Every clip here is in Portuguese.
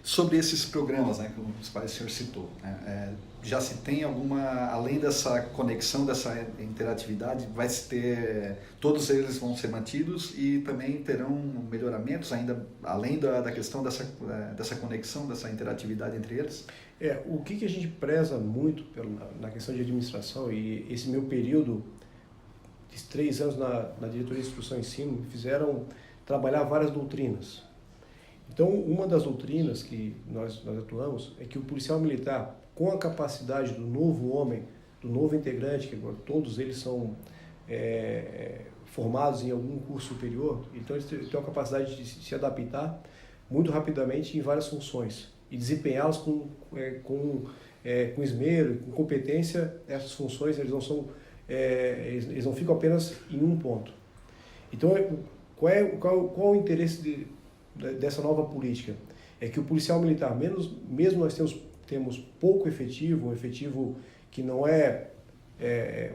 Sobre esses programas, né, como os quais o senhor citou, né, já se tem alguma, além dessa conexão, dessa interatividade, vai se ter, todos eles vão ser mantidos e também terão melhoramentos ainda, além da questão dessa conexão, dessa interatividade entre eles? O que a gente preza muito na questão de administração, e esse meu período, de 3 anos na diretoria de instrução e ensino, me fizeram trabalhar várias doutrinas. Então, uma das doutrinas que nós atuamos é que o policial militar, com a capacidade do novo homem, do novo integrante, que agora todos eles são formados em algum curso superior, então eles têm a capacidade de se adaptar muito rapidamente em várias funções e desempenhá-las com esmero, com competência. Essas funções eles não ficam apenas em um ponto. Então, qual o interesse dessa nova política? É que o policial militar, mesmo nós temos pouco efetivo, um efetivo que não é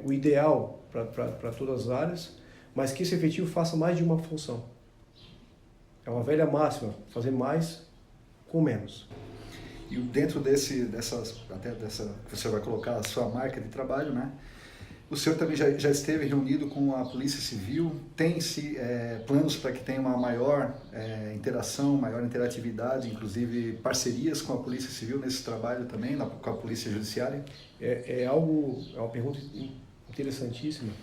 o ideal para todas as áreas, mas que esse efetivo faça mais de uma função. É uma velha máxima, fazer mais com menos. E dentro até dessa, você vai colocar a sua marca de trabalho, né? O senhor também já esteve reunido com a Polícia Civil, tem-se planos para que tenha uma maior interação, maior interatividade, inclusive parcerias com a Polícia Civil nesse trabalho também, com a Polícia Judiciária? É uma pergunta interessantíssima,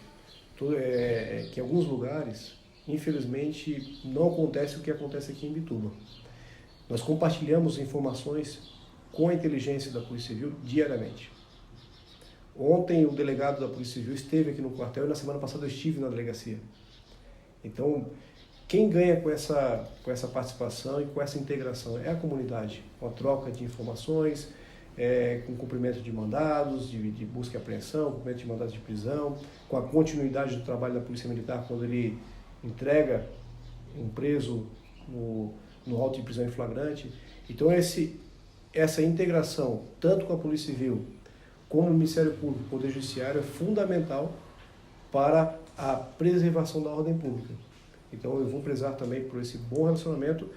que em alguns lugares, infelizmente, não acontece o que acontece aqui em Imbituba. Nós compartilhamos informações com a inteligência da Polícia Civil diariamente. Ontem o delegado da Polícia Civil esteve aqui no quartel e na semana passada eu estive na delegacia. Então, quem ganha com essa participação e com essa integração é a comunidade, com a troca de informações, com cumprimento de mandados, de busca e apreensão, cumprimento de mandados de prisão, com a continuidade do trabalho da Polícia Militar quando ele entrega um preso no auto de prisão em flagrante. Então, essa integração, tanto com a Polícia Civil, como o Ministério Público, o Poder Judiciário, é fundamental para a preservação da ordem pública. Então eu vou prezar também por esse bom relacionamento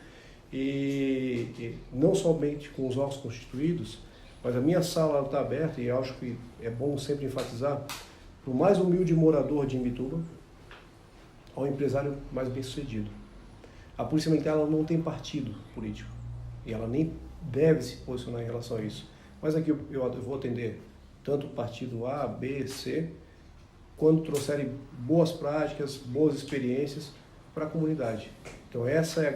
e não somente com os órgãos constituídos, mas a minha sala está aberta, e acho que é bom sempre enfatizar, para o mais humilde morador de Imbituba ao empresário mais bem-sucedido. A Polícia Militar ela não tem partido político e ela nem deve se posicionar em relação a isso. Mas aqui eu vou atender tanto o partido A, B, C, quando trouxerem boas práticas, boas experiências para a comunidade. Então essa é a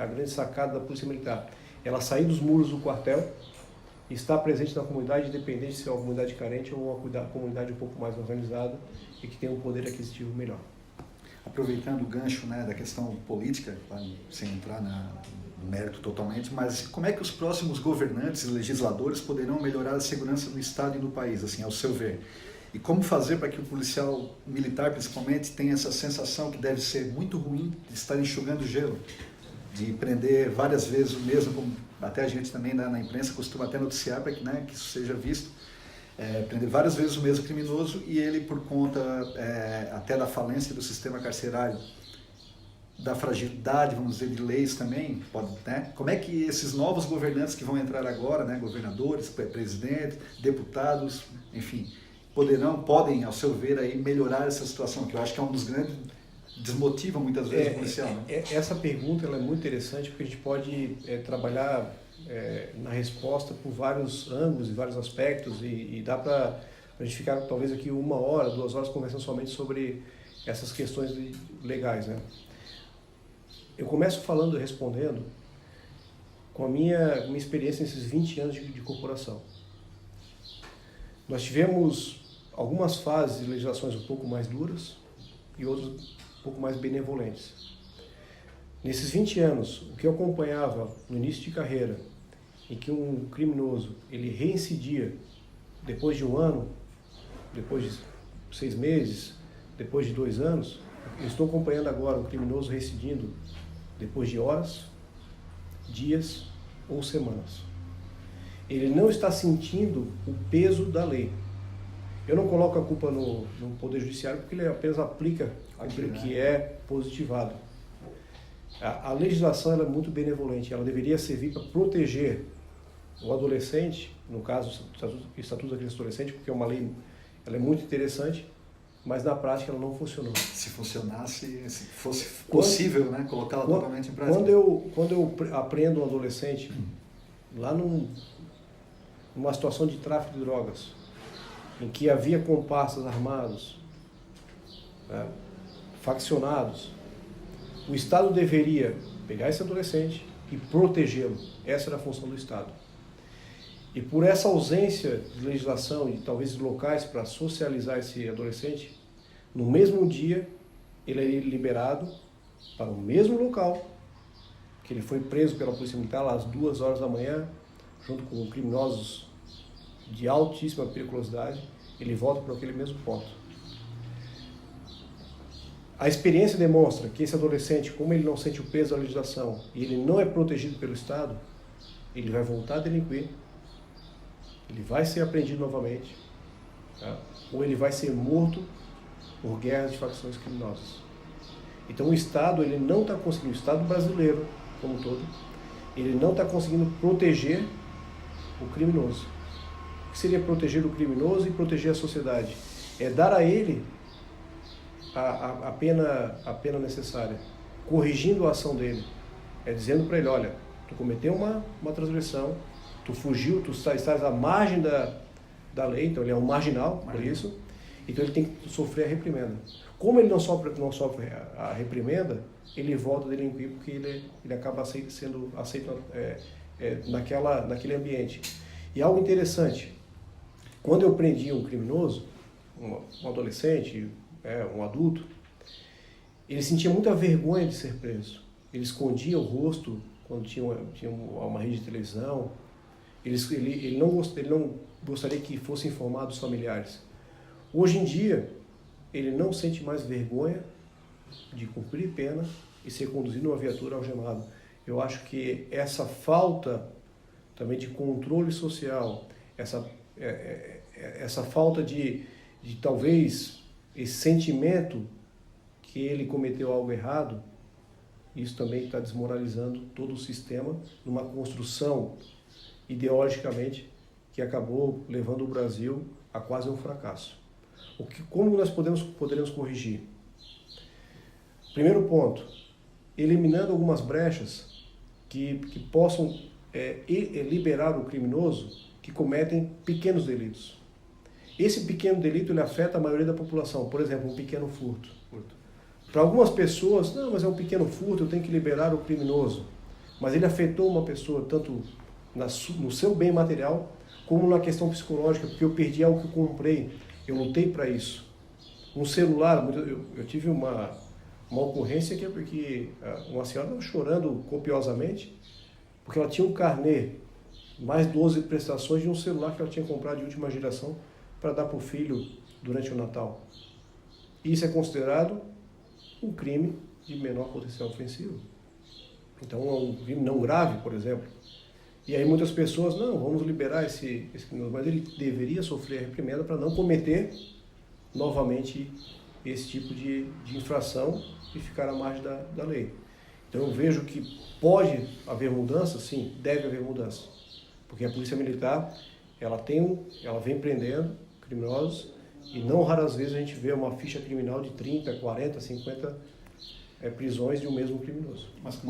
grande sacada da Polícia Militar. Ela sair dos muros do quartel e estar presente na comunidade, independente se é uma comunidade carente ou uma comunidade um pouco mais organizada e que tem um poder aquisitivo melhor. Aproveitando o gancho, né, da questão política, sem entrar no mérito totalmente, mas como é que os próximos governantes e legisladores poderão melhorar a segurança no Estado e no país, assim, ao seu ver? E como fazer para que o policial militar, principalmente, tenha essa sensação que deve ser muito ruim de estar enxugando gelo, de prender várias vezes o mesmo, como até a gente também na imprensa costuma até noticiar para que, né, que isso seja visto, prender várias vezes o mesmo criminoso e ele, por conta até da falência do sistema carcerário, da fragilidade, vamos dizer, de leis também, né? Como é que esses novos governantes que vão entrar agora, né, governadores, presidentes, deputados, enfim, podem, ao seu ver, aí, melhorar essa situação, que eu acho que é um dos grandes, desmotiva muitas vezes o policial, né? Essa pergunta ela é muito interessante porque a gente pode trabalhar na resposta por vários ângulos e vários aspectos e dá para a gente ficar talvez aqui 1 hora, 2 horas conversando somente sobre essas questões legais, né? Eu começo respondendo com a minha experiência nesses 20 anos de corporação. Nós tivemos algumas fases de legislações um pouco mais duras e outras um pouco mais benevolentes. Nesses 20 anos, o que eu acompanhava no início de carreira, em que um criminoso ele reincidia depois de 1 ano, depois de 6 meses, depois de 2 anos, eu estou acompanhando agora um criminoso reincidindo depois de horas, dias ou semanas. Ele não está sentindo o peso da lei. Eu não coloco a culpa no Poder Judiciário porque ele apenas aplica aquilo que é positivado. A legislação ela é muito benevolente, ela deveria servir para proteger o adolescente, no caso o Estatuto da Criança e Adolescente, porque é uma lei, ela é muito interessante, mas na prática ela não funcionou. Se funcionasse, se fosse possível, né, colocá-la totalmente em prática. Quando eu aprendo um adolescente lá numa situação de tráfico de drogas, em que havia comparsas armados, né, faccionados, o Estado deveria pegar esse adolescente e protegê-lo. Essa era a função do Estado. E por essa ausência de legislação e talvez de locais para socializar esse adolescente, no mesmo dia ele é liberado para o mesmo local que ele foi preso pela Polícia Militar lá às 2 horas da manhã, junto com criminosos de altíssima periculosidade, ele volta para aquele mesmo ponto. A experiência demonstra que esse adolescente, como ele não sente o peso da legislação e ele não é protegido pelo Estado, ele vai voltar a delinquir, ele vai ser apreendido novamente, tá? Ou ele vai ser morto por guerras de facções criminosas. Então o Estado, ele não está conseguindo, o Estado brasileiro como um todo, ele não está conseguindo proteger o criminoso. O que seria proteger o criminoso e proteger a sociedade? É dar a ele a pena necessária, corrigindo a ação dele. É dizendo para ele, olha, tu cometeu uma transgressão, tu fugiu, tu estás à margem da lei, então ele é um marginal, por isso, então ele tem que sofrer a reprimenda. Como ele não sofre a reprimenda, ele volta a delinquir porque ele acaba sendo aceito naquele ambiente. E algo interessante, quando eu prendi um criminoso, um adolescente, um adulto, ele sentia muita vergonha de ser preso. Ele escondia o rosto quando tinha uma rede de televisão. Ele não gostaria que fossem informados os familiares. Hoje em dia, ele não sente mais vergonha de cumprir pena e ser conduzido numa viatura algemado. Eu acho que essa falta também de controle social, essa falta de talvez esse sentimento que ele cometeu algo errado, isso também está desmoralizando todo o sistema numa construção ideologicamente que acabou levando o Brasil a quase um fracasso. Como nós poderemos corrigir? Primeiro ponto, eliminando algumas brechas que possam liberar o criminoso que cometem pequenos delitos. Esse pequeno delito ele afeta a maioria da população, por exemplo, um pequeno furto. Para algumas pessoas, não, mas é um pequeno furto, eu tenho que liberar o criminoso. Mas ele afetou uma pessoa tanto no seu bem material, como na questão psicológica, porque eu perdi algo que eu comprei, eu lutei para isso. Um celular, eu tive uma ocorrência que é porque uma senhora estava chorando copiosamente, porque ela tinha um carnê, mais 12 prestações de um celular que ela tinha comprado de última geração para dar para o filho durante o Natal. Isso é considerado um crime de menor potencial ofensivo. Então é um crime não grave, por exemplo. E aí muitas pessoas, não, vamos liberar esse criminoso, mas ele deveria sofrer a reprimenda para não cometer novamente esse tipo de infração e ficar à margem da lei. Então eu vejo que pode haver mudança, sim, deve haver mudança. Porque a Polícia Militar, ela vem prendendo criminosos e não raras vezes a gente vê uma ficha criminal de 30, 40, 50 prisões de um mesmo criminoso. Mas,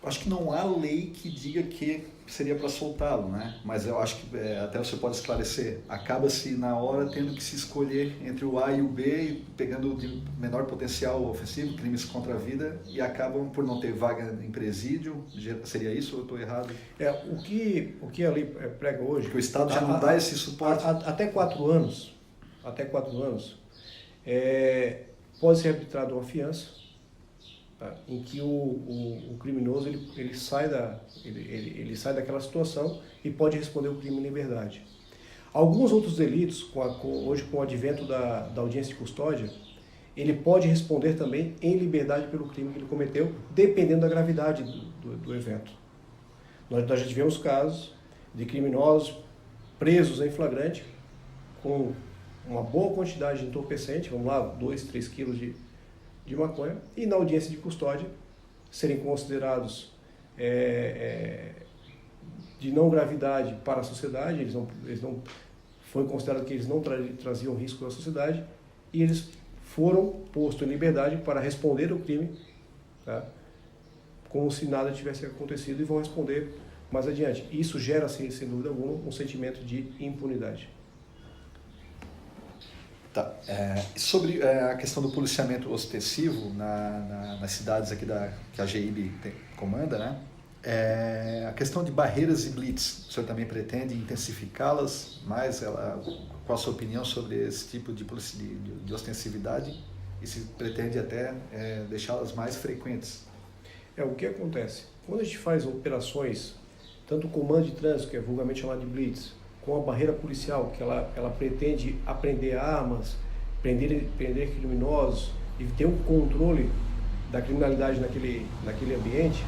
acho que não há lei que diga que seria para soltá-lo, né? Mas eu acho que até você pode esclarecer. Acaba-se na hora tendo que se escolher entre o A e o B, pegando de menor potencial ofensivo, crimes contra a vida, e acabam por não ter vaga em presídio. Seria isso ou eu estou errado? O que a lei prega hoje... Porque o Estado já não dá esse suporte. Até 4 anos, pode ser arbitrado uma fiança, tá? Em que o criminoso ele sai daquela situação e pode responder o crime em liberdade. Alguns outros delitos, hoje com o advento da audiência de custódia, ele pode responder também em liberdade pelo crime que ele cometeu, dependendo da gravidade do evento. Nós já tivemos casos de criminosos presos em flagrante com uma boa quantidade de entorpecente, vamos lá, 2, 3 quilos de maconha, e na audiência de custódia serem considerados de não gravidade para a sociedade, eles não foi considerado que eles não traziam risco à sociedade, e eles foram postos em liberdade para responder o crime, tá? Como se nada tivesse acontecido, e vão responder mais adiante. Isso gera, sem dúvida alguma, um sentimento de impunidade. Tá. Sobre a questão do policiamento ostensivo nas cidades aqui que a GIB comanda, né? A questão de barreiras e blitz, o senhor também pretende intensificá-las mais? Qual a sua opinião sobre esse tipo de ostensividade e se pretende até deixá-las mais frequentes? O que acontece? Quando a gente faz operações, tanto o comando de trânsito, que é vulgarmente chamado de blitz, com a barreira policial, que ela pretende apreender armas, prender criminosos e ter um controle da criminalidade naquele ambiente,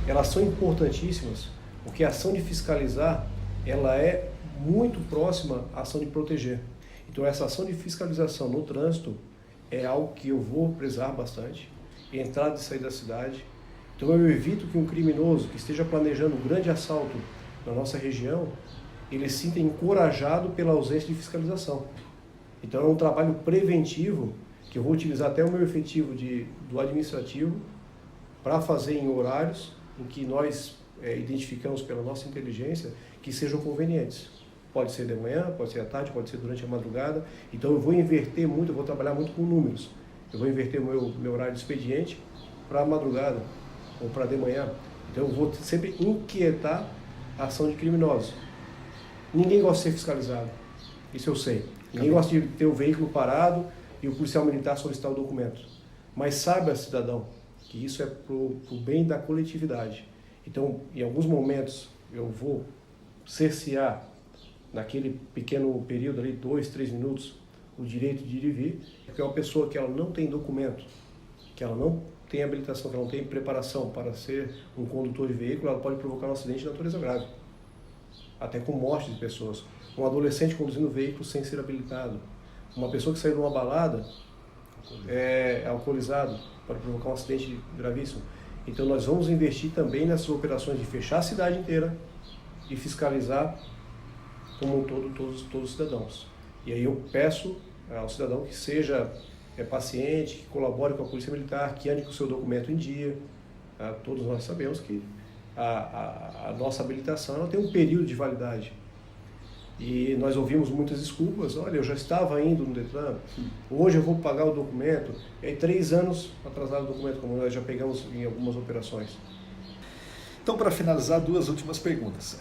elas são importantíssimas, porque a ação de fiscalizar, ela é muito próxima à ação de proteger. Então essa ação de fiscalização no trânsito é algo que eu vou prezar bastante, entrada e saída da cidade. Então eu evito que um criminoso que esteja planejando um grande assalto na nossa região, ele se sinta encorajado pela ausência de fiscalização. Então é um trabalho preventivo que eu vou utilizar até o meu efetivo do administrativo para fazer em horários em que nós identificamos pela nossa inteligência que sejam convenientes. Pode ser de manhã, pode ser à tarde, pode ser durante a madrugada. Então eu vou inverter muito, eu vou trabalhar muito com números. Eu vou inverter o meu horário de expediente para a madrugada ou para de manhã. Então eu vou sempre inquietar a ação de criminosos. Ninguém gosta de ser fiscalizado, isso eu sei. Ninguém gosta de ter o veículo parado e o policial militar solicitar o documento. Mas saiba, cidadão, que isso é para o bem da coletividade. Então, em alguns momentos, eu vou cercear, naquele pequeno período ali, 2, 3 minutos, o direito de ir e vir, porque é uma pessoa que ela não tem documento, que ela não tem habilitação, que ela não tem preparação para ser um condutor de veículo, ela pode provocar um acidente de natureza grave, até com morte de pessoas. Um adolescente conduzindo veículo sem ser habilitado, uma pessoa que saiu de uma balada alcoolizado, pode provocar um acidente gravíssimo. Então nós vamos investir também nessas operações de fechar a cidade inteira e fiscalizar como um todo todos os cidadãos. E aí eu peço ao cidadão que seja paciente, que colabore com a Polícia Militar, que ande com o seu documento em dia. Todos nós sabemos que a nossa habilitação ela tem um período de validade. E nós ouvimos muitas desculpas, olha, eu já estava indo no Detran, hoje eu vou pagar o documento, e aí 3 anos atrasado o documento, como nós já pegamos em algumas operações. Então, para finalizar, 2 últimas perguntas.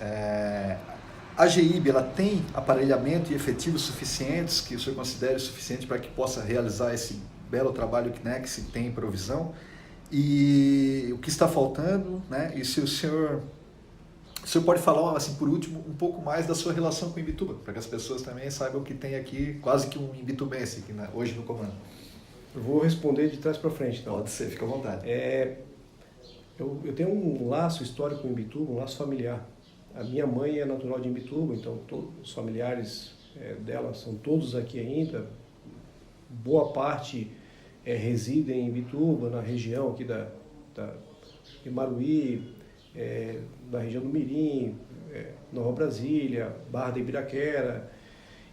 A GIB, ela tem aparelhamento e efetivos suficientes, que o senhor considere suficiente para que possa realizar esse belo trabalho que se tem em provisão? E o que está faltando, né? E se o senhor pode falar, assim, por último, um pouco mais da sua relação com o Imbituba, para que as pessoas também saibam que tem aqui quase que um imbitubense aqui, hoje no comando. Eu vou responder de trás para frente, então. Pode ser, fica à vontade. Eu tenho um laço histórico com o Imbituba, um laço familiar. A minha mãe é natural de Imbituba, então todos os familiares dela são todos aqui ainda. Boa parte residem em Imbituba, na região aqui de Maruí, na região do Mirim, Nova Brasília, Barra da Ibiraquera.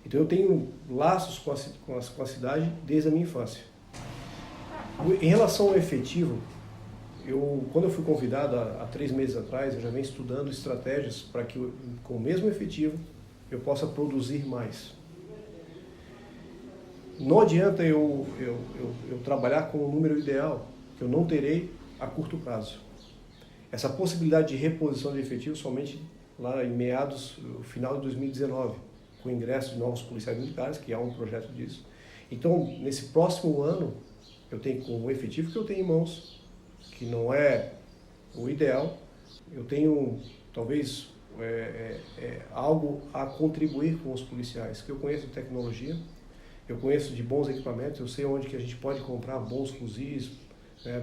Então eu tenho laços com a cidade desde a minha infância. Em relação ao efetivo, quando eu fui convidado há 3 meses atrás, eu já venho estudando estratégias para que com o mesmo efetivo eu possa produzir mais. Não adianta eu trabalhar com o número ideal, que eu não terei a curto prazo. Essa possibilidade de reposição de efetivo somente lá em final de 2019, com o ingresso de novos policiais militares, que há um projeto disso. Então, nesse próximo ano, eu tenho com o efetivo que eu tenho em mãos, que não é o ideal, eu tenho talvez algo a contribuir com os policiais, que eu conheço de tecnologia, eu conheço de bons equipamentos, eu sei onde que a gente pode comprar bons fuzis,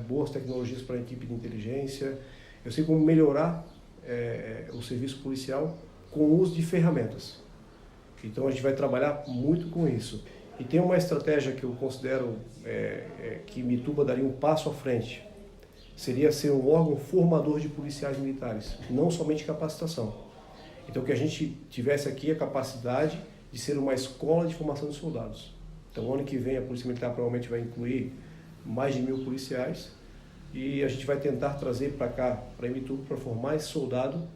boas tecnologias para a equipe de inteligência, eu sei como melhorar o serviço policial com o uso de ferramentas. Então a gente vai trabalhar muito com isso. E tem uma estratégia que eu considero que Imbituba daria um passo à frente, seria ser um órgão formador de policiais militares, não somente capacitação. Então, que a gente tivesse aqui a capacidade de ser uma escola de formação de soldados. Então, ano que vem, a Polícia Militar provavelmente vai incluir mais de 1.000 policiais e a gente vai tentar trazer para cá, para Imbituba, para formar esse soldado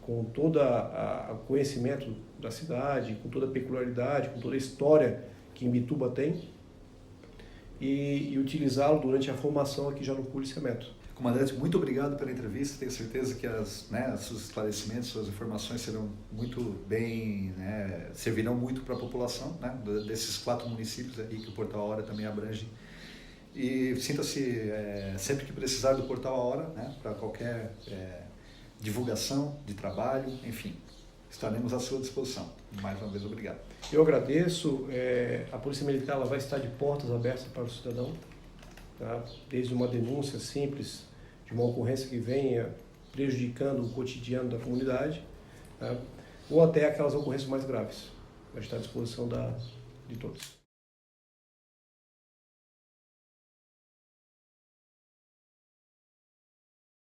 com todo o conhecimento da cidade, com toda a peculiaridade, com toda a história que Imbituba tem e utilizá-lo durante a formação aqui já no policiamento. Comandante, muito obrigado pela entrevista. Tenho certeza que os seus esclarecimentos, suas informações serão muito bem, servirão muito para a população, desses 4 municípios aí que o Portal A Hora também abrange. E sinta-se sempre que precisar do Portal A Hora, para qualquer divulgação de trabalho, enfim, estaremos à sua disposição. Mais uma vez, obrigado. Eu agradeço. A Polícia Militar ela vai estar de portas abertas para o cidadão. Tá? Desde uma denúncia simples de uma ocorrência que venha prejudicando o cotidiano da comunidade, tá? Ou até aquelas ocorrências mais graves. Vai estar à disposição de todos.